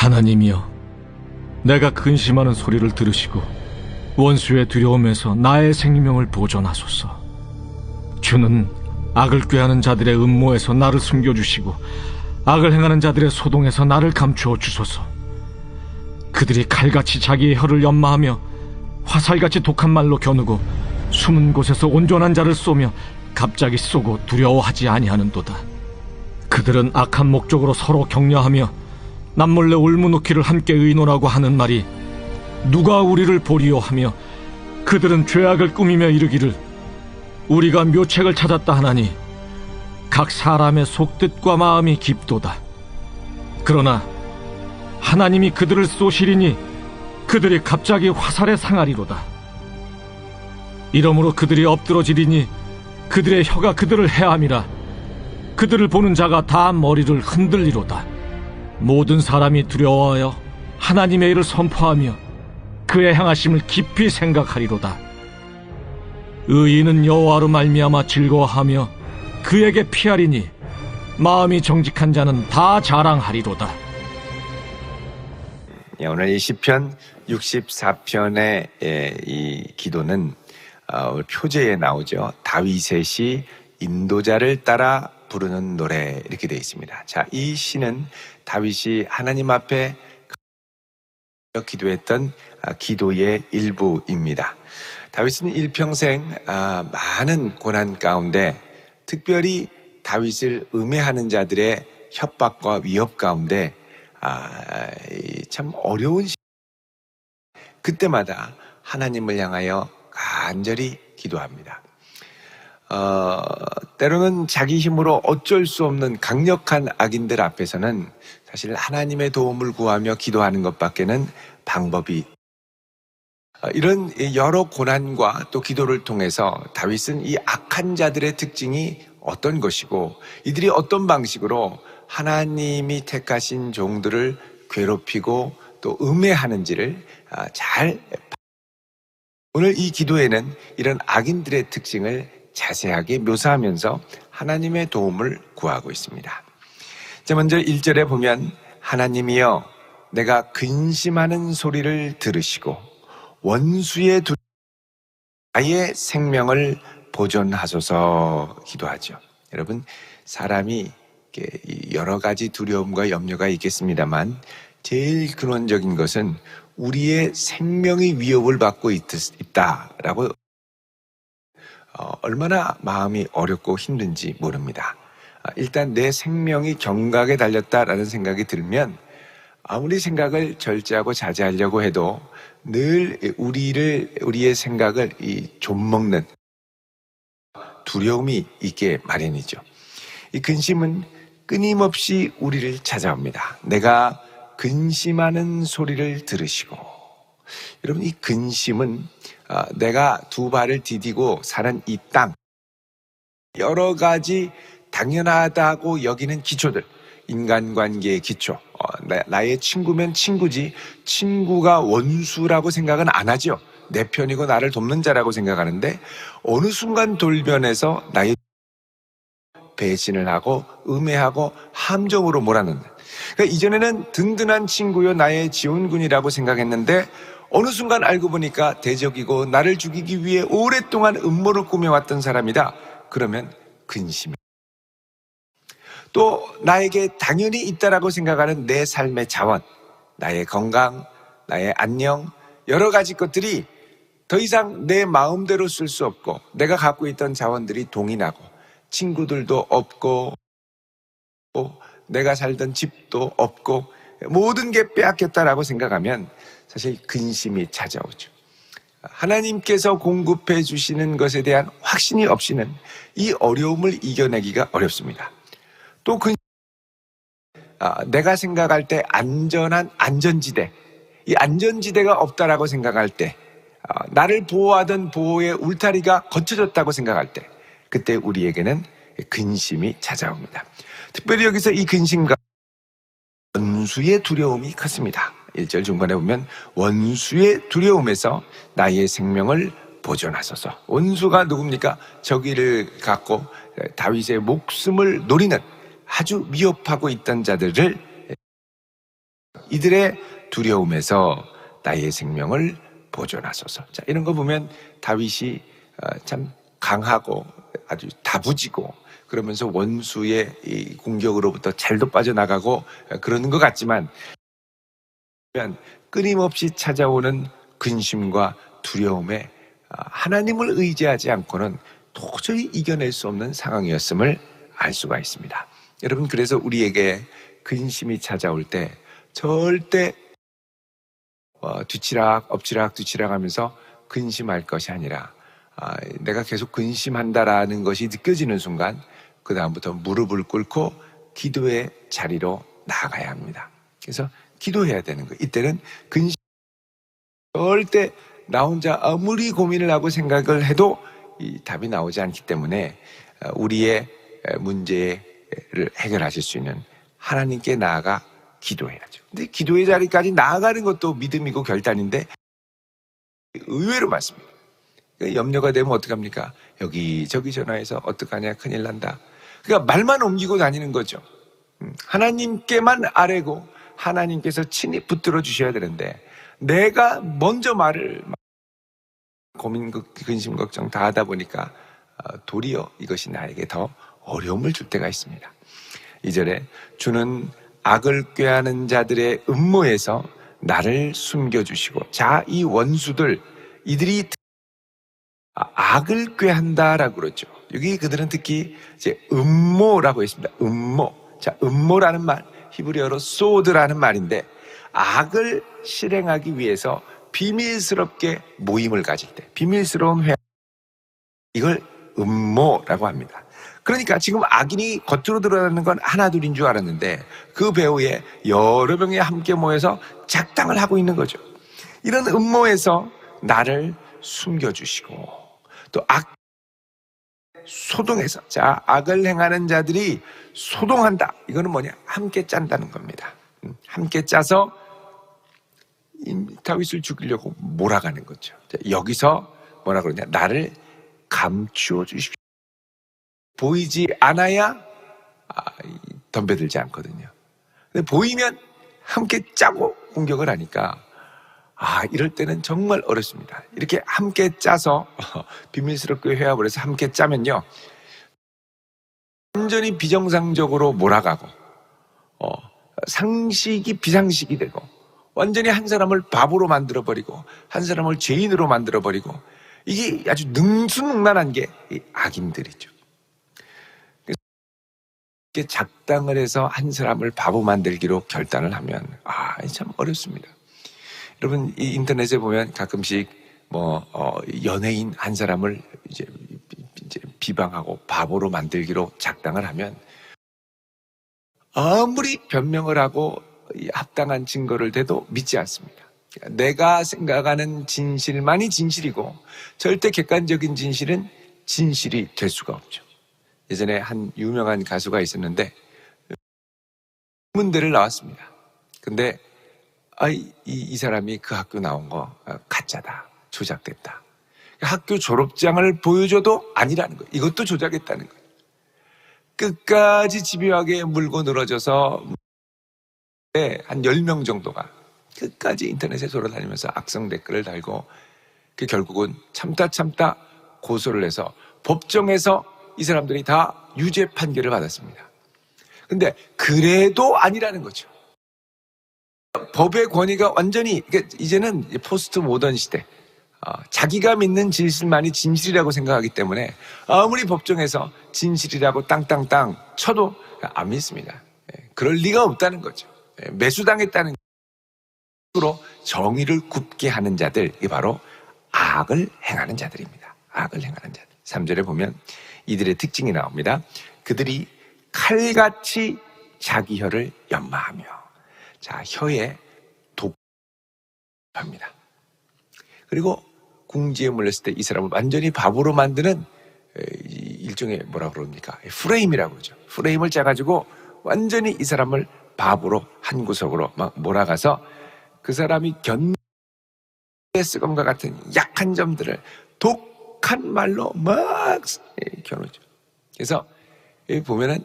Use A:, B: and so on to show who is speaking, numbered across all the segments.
A: 하나님이여, 내가 근심하는 소리를 들으시고 원수의 두려움에서 나의 생명을 보존하소서. 주는 악을 꾀하는 자들의 음모에서 나를 숨겨주시고 악을 행하는 자들의 소동에서 나를 감추어 주소서. 그들이 칼같이 자기의 혀를 연마하며 화살같이 독한 말로 겨누고 숨은 곳에서 온전한 자를 쏘며 갑자기 쏘고 두려워하지 아니하는도다. 그들은 악한 목적으로 서로 격려하며 남몰래 올무놓기를 함께 의논하고 하는 말이 누가 우리를 보리요 하며, 그들은 죄악을 꾸미며 이르기를 우리가 묘책을 찾았다 하나니 각 사람의 속뜻과 마음이 깊도다. 그러나 하나님이 그들을 쏘시리니 그들이 갑자기 화살에 상하리로다. 이러므로 그들이 엎드러지리니 그들의 혀가 그들을 해함이라. 그들을 보는 자가 다 머리를 흔들리로다. 모든 사람이 두려워하여 하나님의 일을 선포하며 그의 행하심을 깊이 생각하리로다. 의인은 여호와로 말미암아 즐거워하며 그에게 피하리니 마음이 정직한 자는 다 자랑하리로다.
B: 오늘 이 시편 64편의 이 기도는 표제에 나오죠. 다윗의 시 인도자를 따라 부르는 노래, 이렇게 되어 있습니다. 자, 이 시는 다윗이 하나님 앞에 기도했던 기도의 일부입니다. 다윗은 일평생 많은 고난 가운데, 특별히 다윗을 음해하는 자들의 협박과 위협 가운데 참 어려운 그때마다 하나님을 향하여 간절히 기도합니다. 때로는 자기 힘으로 어쩔 수 없는 강력한 악인들 앞에서는 사실 하나님의 도움을 구하며 기도하는 것밖에는 방법이, 이런 여러 고난과 또 기도를 통해서 다윗은 이 악한 자들의 특징이 어떤 것이고 이들이 어떤 방식으로 하나님이 택하신 종들을 괴롭히고 또 음해하는지를 잘, 오늘 이 기도에는 이런 악인들의 특징을 자세하게 묘사하면서 하나님의 도움을 구하고 있습니다. 자, 먼저 1절에 보면 하나님이여 내가 근심하는 소리를 들으시고 원수의 나의 생명을 보존하소서 기도하죠. 여러분, 사람이 여러 가지 두려움과 염려가 있겠습니다만 제일 근원적인 것은 우리의 생명이 위협을 받고 있다라고 얼마나 마음이 어렵고 힘든지 모릅니다. 일단 내 생명이 경각에 달렸다라는 생각이 들면 아무리 생각을 절제하고 자제하려고 해도 늘 우리의 생각을 좀먹는 두려움이 있게 마련이죠. 이 근심은 끊임없이 우리를 찾아옵니다. 내가 근심하는 소리를 들으시고, 여러분, 이 근심은 내가 두 발을 디디고 사는 이 땅, 여러 가지 당연하다고 여기는 기초들, 인간관계의 기초, 나의 친구면 친구지 친구가 원수라고 생각은 안 하죠. 내 편이고 나를 돕는 자라고 생각하는데 어느 순간 돌변해서 나의 배신을 하고 음해하고 함정으로 몰아넣는, 그러니까 이전에는 든든한 친구요 나의 지원군이라고 생각했는데 어느 순간 알고 보니까 대적이고 나를 죽이기 위해 오랫동안 음모를 꾸며왔던 사람이다. 그러면 근심이, 또 나에게 당연히 있다라고 생각하는 내 삶의 자원, 나의 건강, 나의 안녕, 여러 가지 것들이 더 이상 내 마음대로 쓸 수 없고 내가 갖고 있던 자원들이 동인하고 친구들도 없고 내가 살던 집도 없고 모든 게 빼앗겼다라고 생각하면 사실 근심이 찾아오죠. 하나님께서 공급해 주시는 것에 대한 확신이 없이는 이 어려움을 이겨내기가 어렵습니다. 또 내가 생각할 때 안전한 안전지대, 이 안전지대가 없다라고 생각할 때, 나를 보호하던 보호의 울타리가 거쳐졌다고 생각할 때, 그때 우리에게는 근심이 찾아옵니다. 특별히 여기서 이 근심과 원수의 두려움이 컸습니다. 1절 중반에 보면 원수의 두려움에서 나의 생명을 보존하소서. 원수가 누굽니까? 저기를 갖고 다윗의 목숨을 노리는 아주 위협하고 있던 자들을 이들의 두려움에서 나의 생명을 보존하소서. 자, 이런 거 보면 다윗이 참 강하고 아주 다부지고 그러면서 원수의 이 공격으로부터 잘도 빠져나가고 그러는 것 같지만 끊임없이 찾아오는 근심과 두려움에 하나님을 의지하지 않고는 도저히 이겨낼 수 없는 상황이었음을 알 수가 있습니다. 여러분, 그래서 우리에게 근심이 찾아올 때 절대 뒤치락 엎치락 뒤치락 하면서 근심할 것이 아니라 내가 계속 근심한다라는 것이 느껴지는 순간 그 다음부터 무릎을 꿇고 기도의 자리로 나아가야 합니다. 그래서 기도해야 되는 거예요. 이때는 근심 절대 나 혼자 아무리 고민을 하고 생각을 해도 이 답이 나오지 않기 때문에 우리의 문제를 해결하실 수 있는 하나님께 나아가 기도해야죠. 근데 기도의 자리까지 나아가는 것도 믿음이고 결단인데 의외로 많습니다. 염려가 되면 어떡합니까? 여기저기 전화해서 어떡하냐, 큰일 난다. 그러니까 말만 옮기고 다니는 거죠. 하나님께만 아뢰고 하나님께서 친히 붙들어 주셔야 되는데 내가 먼저 말을 고민, 근심, 걱정 다 하다 보니까 도리어 이것이 나에게 더 어려움을 줄 때가 있습니다. 2절에 주는 악을 꾀하는 자들의 음모에서 나를 숨겨주시고, 자, 이 원수들 이들이 악을 꾀한다라고 그러죠. 여기 그들은 특히 이제 음모라고 했습니다. 음모. 자, 음모라는 말 히브리어로 소드라는 말인데 악을 실행하기 위해서 비밀스럽게 모임을 가질 때 비밀스러운 회의, 이걸 음모라고 합니다. 그러니까 지금 악인이 겉으로 드러나는 건 하나 둘인 줄 알았는데 그 배후에 여러 명이 함께 모여서 작당을 하고 있는 거죠. 이런 음모에서 나를 숨겨주시고 또 악 소동해서, 자, 악을 행하는 자들이 소동한다. 이거는 뭐냐? 함께 짠다는 겁니다. 함께 짜서 다윗을 죽이려고 몰아가는 거죠. 자, 여기서 뭐라 그러냐? 나를 감추어 주십시오. 보이지 않아야 덤벼들지 않거든요. 근데 보이면 함께 짜고 공격을 하니까 이럴 때는 정말 어렵습니다. 이렇게 함께 짜서 비밀스럽게 회합을 해서 함께 짜면요, 완전히 비정상적으로 몰아가고 상식이 비상식이 되고 완전히 한 사람을 바보로 만들어버리고 한 사람을 죄인으로 만들어버리고 이게 아주 능수능란한 게 악인들이죠. 이렇게 작당을 해서 한 사람을 바보 만들기로 결단을 하면 참 어렵습니다. 여러분, 이 인터넷에 보면 가끔씩 연예인 한 사람을 이제 비방하고 바보로 만들기로 작당을 하면 아무리 변명을 하고 합당한 증거를 대도 믿지 않습니다. 내가 생각하는 진실만이 진실이고 절대 객관적인 진실은 진실이 될 수가 없죠. 예전에 한 유명한 가수가 있었는데 문대를 나왔습니다. 근데 이 사람이 그 학교 나온 거 가짜다, 조작됐다. 학교 졸업장을 보여줘도 아니라는 거예요. 이것도 조작했다는 거예요. 끝까지 집요하게 물고 늘어져서 한 10명 정도가 끝까지 인터넷에 돌아다니면서 악성 댓글을 달고 결국은 참다 고소를 해서 법정에서 이 사람들이 다 유죄 판결을 받았습니다. 근데 그래도 아니라는 거죠. 법의 권위가 완전히, 이제는 포스트 모던 시대, 자기가 믿는 진실만이 진실이라고 생각하기 때문에 아무리 법정에서 진실이라고 땅땅땅 쳐도 안 믿습니다. 그럴 리가 없다는 거죠. 매수당했다는 식으로 정의를 굽게 하는 자들이 바로 악을 행하는 자들입니다. 악을 행하는 자들. 3절에 보면 이들의 특징이 나옵니다. 그들이 칼같이 자기 혀를 연마하며, 자, 혀에 독합니다. 그리고 궁지에 물렸을 때 이 사람을 완전히 바보로 만드는 일종의 뭐라 그럽니까? 프레임이라고 그러죠. 프레임을 짜가지고 완전히 이 사람을 바보로 한 구석으로 막 몰아가서 그 사람이 견디의 쓰검과 같은 약한 점들을 독한 말로 막 겨누죠. 그래서 여기 보면은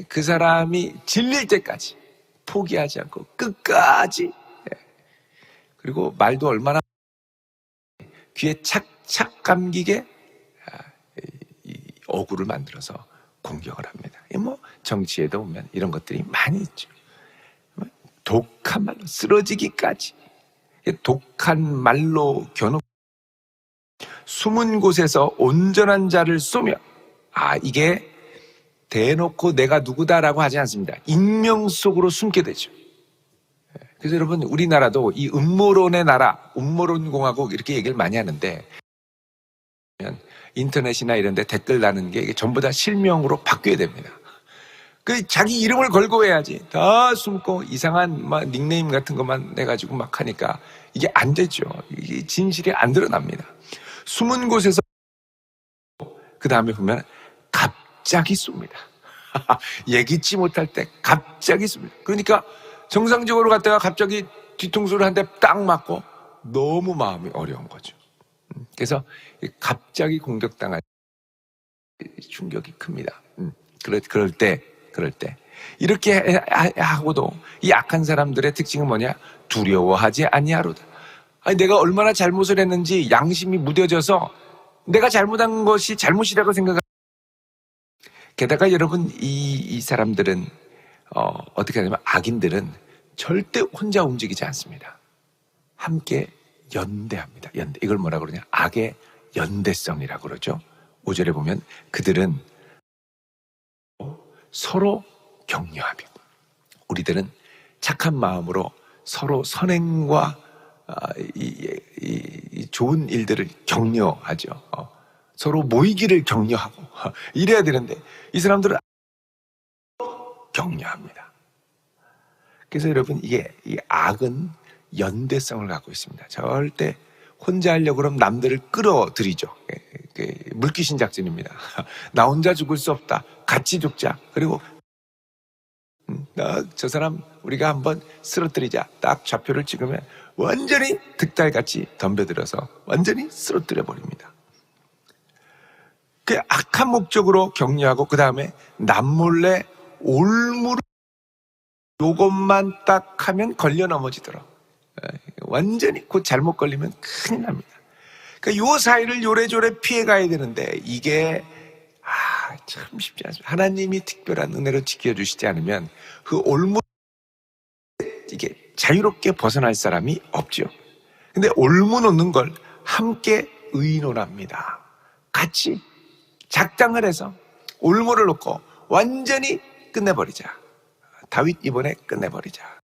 B: 그 사람이 질릴 때까지 포기하지 않고 끝까지. 그리고 말도 얼마나 귀에 착착 감기게 어구를 만들어서 공격을 합니다. 정치에도 보면 이런 것들이 많이 있죠. 독한 말로 쓰러지기까지. 독한 말로 겨누 숨은 곳에서 온전한 자를 쏘며, 이게 대놓고 내가 누구다라고 하지 않습니다. 익명 속으로 숨게 되죠. 그래서 여러분, 우리나라도 이 음모론의 나라, 음모론 공화국 이렇게 얘기를 많이 하는데, 인터넷이나 이런 데 댓글 나는 게 이게 전부 다 실명으로 바뀌어야 됩니다. 자기 이름을 걸고 해야지. 다 숨고 이상한 닉네임 같은 것만 내가지고 막 하니까 이게 안 되죠. 이게 진실이 안 드러납니다. 숨은 곳에서 그 다음에 보면 갑자기 쏩니다. 예기치 못할 때 갑자기 쏩니다. 그러니까 정상적으로 갔다가 갑자기 뒤통수를 한 대 딱 맞고 너무 마음이 어려운 거죠. 그래서 갑자기 공격당할 충격이 큽니다. 그럴 때 이렇게 하고도 이 악한 사람들의 특징은 뭐냐? 두려워하지 아니하로다. 내가 얼마나 잘못을 했는지 양심이 무뎌져서 내가 잘못한 것이 잘못이라고 생각합니다. 게다가 여러분, 이 사람들은 어떻게 하냐면, 악인들은 절대 혼자 움직이지 않습니다. 함께 연대합니다. 연대. 이걸 뭐라 그러냐? 악의 연대성이라고 그러죠. 5절에 보면 그들은 서로 격려하며, 우리들은 착한 마음으로 서로 선행과 이 좋은 일들을 격려하죠. 서로 모이기를 격려하고 이래야 되는데 이 사람들은 격려합니다. 그래서 여러분, 이 악은 연대성을 갖고 있습니다. 절대 혼자 하려고 그러면 남들을 끌어들이죠. 물귀신 작전입니다. 나 혼자 죽을 수 없다. 같이 죽자. 그리고 저 사람 우리가 한번 쓰러뜨리자. 딱 좌표를 찍으면 완전히 득달같이 덤벼들어서 완전히 쓰러뜨려 버립니다. 그 악한 목적으로 격려하고, 그 다음에 남몰래 올무를 요것만 딱 하면 걸려 넘어지더라. 완전히 곧 잘못 걸리면 큰일 납니다. 그러니까 요 사이를 요래조래 피해 가야 되는데 이게 참 쉽지 않습니다. 하나님이 특별한 은혜로 지켜주시지 않으면 그 올무 이게 자유롭게 벗어날 사람이 없죠. 근데 올무 놓는 걸 함께 의논합니다. 같이 작당을 해서 올무를 놓고 완전히 끝내버리자. 다윗 이번에 끝내버리자.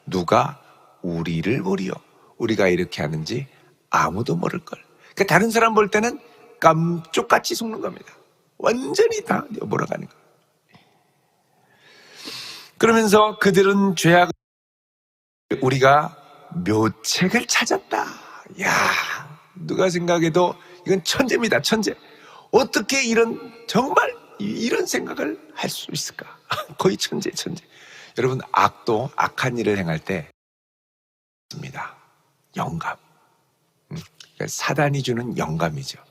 B: 누가 우리를 보리요? 우리가 이렇게 하는지 아무도 모를걸. 그러니까 다른 사람 볼 때는 깜쪽같이 속는 겁니다. 완전히 다 몰아가는 거예요. 그러면서 그들은 죄악, 우리가 묘책을 찾았다. 누가 생각해도 이건 천재입니다. 천재. 어떻게 정말 이런 생각을 할 수 있을까? 거의 천재. 여러분, 악도 악한 일을 행할 때 있습니다. 영감. 그러니까 사단이 주는 영감이죠.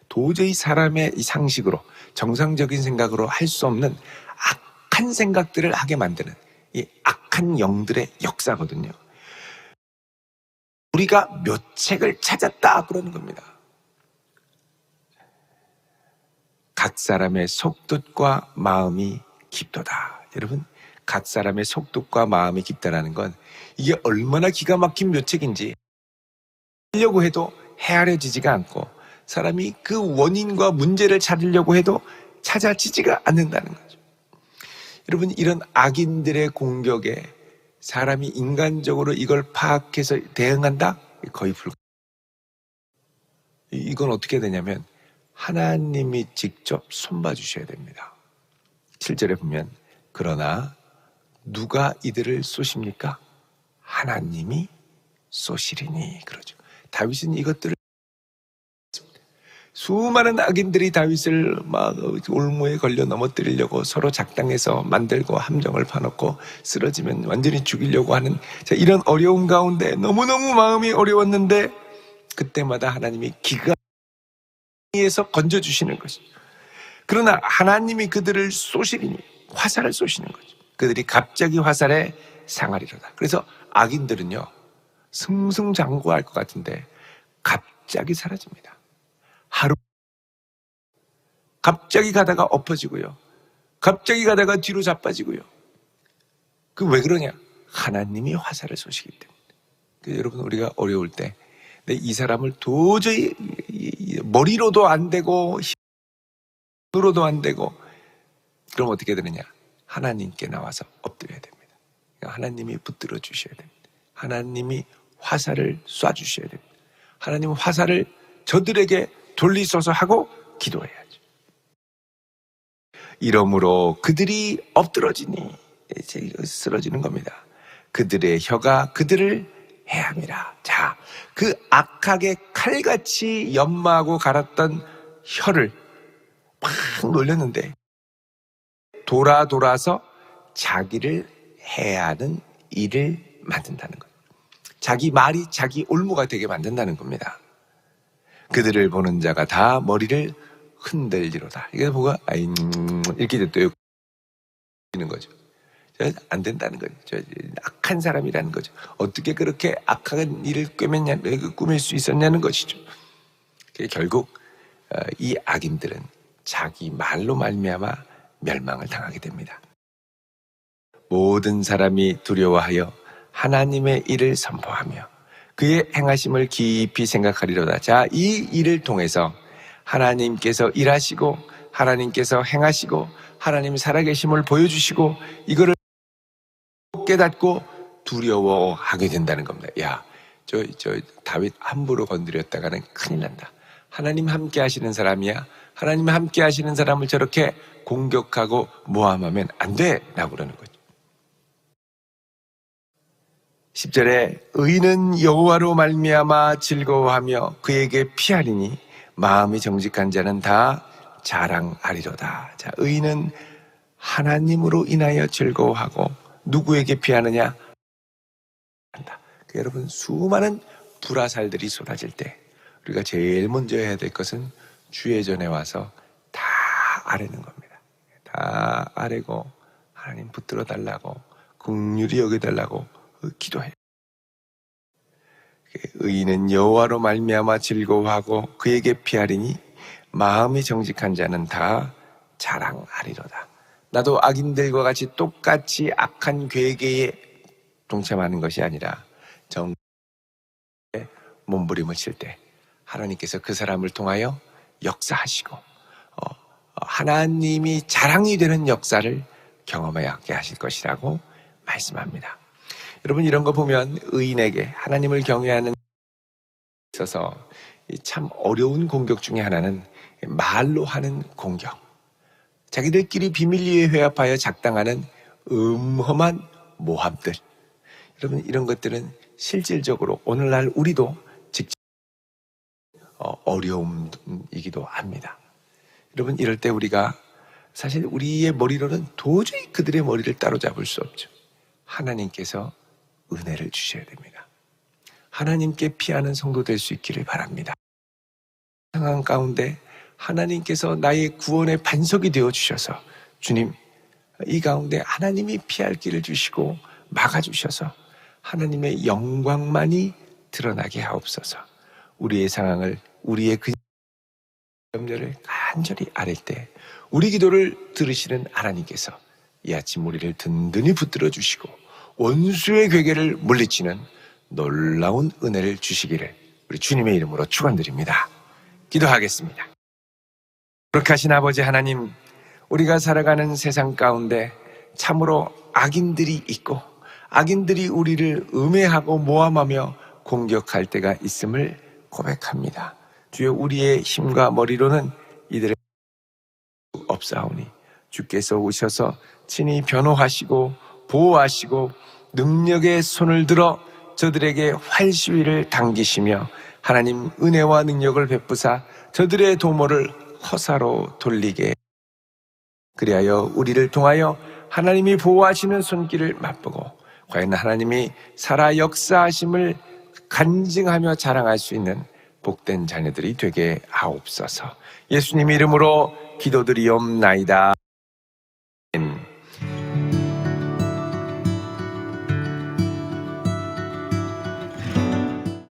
B: 도저히 사람의 이 상식으로, 정상적인 생각으로 할 수 없는 악한 생각들을 하게 만드는 이 악한 영들의 역사거든요. 우리가 묘책을 찾았다 그러는 겁니다. 각 사람의 속뜻과 마음이 깊도다. 여러분, 각 사람의 속뜻과 마음이 깊다라는 건 이게 얼마나 기가 막힌 묘책인지 하려고 해도 헤아려지지가 않고, 사람이 그 원인과 문제를 찾으려고 해도 찾아지지가 않는다는 거죠. 여러분, 이런 악인들의 공격에 사람이 인간적으로 이걸 파악해서 대응한다? 거의 불가능. 이건 어떻게 되냐면 하나님이 직접 손봐 주셔야 됩니다. 7절에 보면 그러나 누가 이들을 쏘십니까? 하나님이 쏘시리니 그러죠. 다윗은 이것들을, 수많은 악인들이 다윗을 막 올무에 걸려 넘어뜨리려고 서로 작당해서 만들고 함정을 파놓고 쓰러지면 완전히 죽이려고 하는 이런 어려운 가운데 너무너무 마음이 어려웠는데 그때마다 하나님이 기가에서 건져주시는 것이죠. 그러나 하나님이 그들을 쏘시리니 화살을 쏘시는 거죠. 그들이 갑자기 화살에 상하리로다. 그래서 악인들은요, 승승장구할 것 같은데 갑자기 사라집니다. 하루 갑자기 가다가 엎어지고요, 갑자기 가다가 뒤로 자빠지고요. 그 왜 그러냐? 하나님이 화살을 쏘시기 때문에. 여러분, 우리가 어려울 때 이 사람을 도저히 머리로도 안 되고 힘으로도 안 되고, 그럼 어떻게 되느냐? 하나님께 나와서 엎드려야 됩니다. 하나님이 붙들어 주셔야 됩니다. 하나님이 화살을 쏴 주셔야 됩니다. 하나님은 화살을 저들에게 돌리소서 하고 기도해야죠. 이러므로 그들이 엎드러지니 쓰러지는 겁니다. 그들의 혀가 그들을 해함이라. 자, 그 악하게 칼같이 연마하고 갈았던 혀를 막 놀렸는데 돌아서 자기를 해하는 일을 만든다는 거예요. 자기 말이 자기 올무가 되게 만든다는 겁니다. 그들을 보는 자가 다 머리를 흔들리로다. 이게 뭐가 이렇게 또 있는 거죠. 안 된다는 거죠. 저 악한 사람이라는 거죠. 어떻게 그렇게 악한 일을 꾸밀 수 있었냐는 것이죠. 결국 이 악인들은 자기 말로 말미암아 멸망을 당하게 됩니다. 모든 사람이 두려워하여 하나님의 일을 선포하며 그의 행하심을 깊이 생각하리로다. 자, 이 일을 통해서 하나님께서 일하시고 하나님께서 행하시고 하나님 살아계심을 보여주시고 이거를 깨닫고 두려워하게 된다는 겁니다. 야, 저 다윗 함부로 건드렸다가는 큰일 난다. 하나님 함께 하시는 사람이야. 하나님 함께 하시는 사람을 저렇게 공격하고 모함하면 안 돼 라고 그러는 거죠. 10절에 의인은 여호와로 말미암아 즐거워하며 그에게 피하리니 마음이 정직한 자는 다 자랑하리로다. 자, 의인은 하나님으로 인하여 즐거워하고 누구에게 피하느냐? 여러분, 수많은 불화살들이 쏟아질 때 우리가 제일 먼저 해야 될 것은 주의 전에 와서 다 아뢰는 겁니다. 다 아뢰고 하나님 붙들어 달라고, 긍휼히 여겨달라고 기도해요. 의인은 여호와로 말미암아 즐거워하고 그에게 피하리니 마음이 정직한 자는 다 자랑하리로다. 나도 악인들과 같이 똑같이 악한 괴계에 동참하는 것이 아니라 정의의 몸부림을 칠 때 하나님께서 그 사람을 통하여 역사하시고 하나님이 자랑이 되는 역사를 경험하게 하실 것이라고 말씀합니다. 여러분, 이런 거 보면 의인에게 하나님을 경외하는 데 있어서 참 어려운 공격 중에 하나는 말로 하는 공격, 자기들끼리 비밀리에 회합하여 작당하는 음험한 모함들. 여러분, 이런 것들은 실질적으로 오늘날 우리도 직접 어려움이기도 합니다. 여러분, 이럴 때 우리가 사실 우리의 머리로는 도저히 그들의 머리를 따로잡을 수 없죠. 하나님께서 은혜를 주셔야 됩니다. 하나님께 피하는 성도 될 수 있기를 바랍니다. 상황 가운데 하나님께서 나의 구원의 반석이 되어주셔서 주님, 이 가운데 하나님이 피할 길을 주시고 막아주셔서 하나님의 영광만이 드러나게 하옵소서. 우리의 상황을, 우리의 염려를 간절히 아랠 때 우리 기도를 들으시는 하나님께서 이 아침 우리를 든든히 붙들어 주시고 원수의 괴계를 물리치는 놀라운 은혜를 주시기를 우리 주님의 이름으로 축원드립니다. 기도하겠습니다. 거룩하신 아버지 하나님, 우리가 살아가는 세상 가운데 참으로 악인들이 있고 악인들이 우리를 음해하고 모함하며 공격할 때가 있음을 고백합니다. 주여, 우리의 힘과 머리로는 이들을 없사오니 주께서 오셔서 친히 변호하시고 보호하시고 능력의 손을 들어 저들에게 활시위를 당기시며 하나님 은혜와 능력을 베푸사 저들의 도모를 허사로 돌리게, 그리하여 우리를 통하여 하나님이 보호하시는 손길을 맛보고 과연 하나님이 살아 역사하심을 간증하며 자랑할 수 있는 복된 자녀들이 되게 하옵소서. 예수님 이름으로 기도드리옵나이다.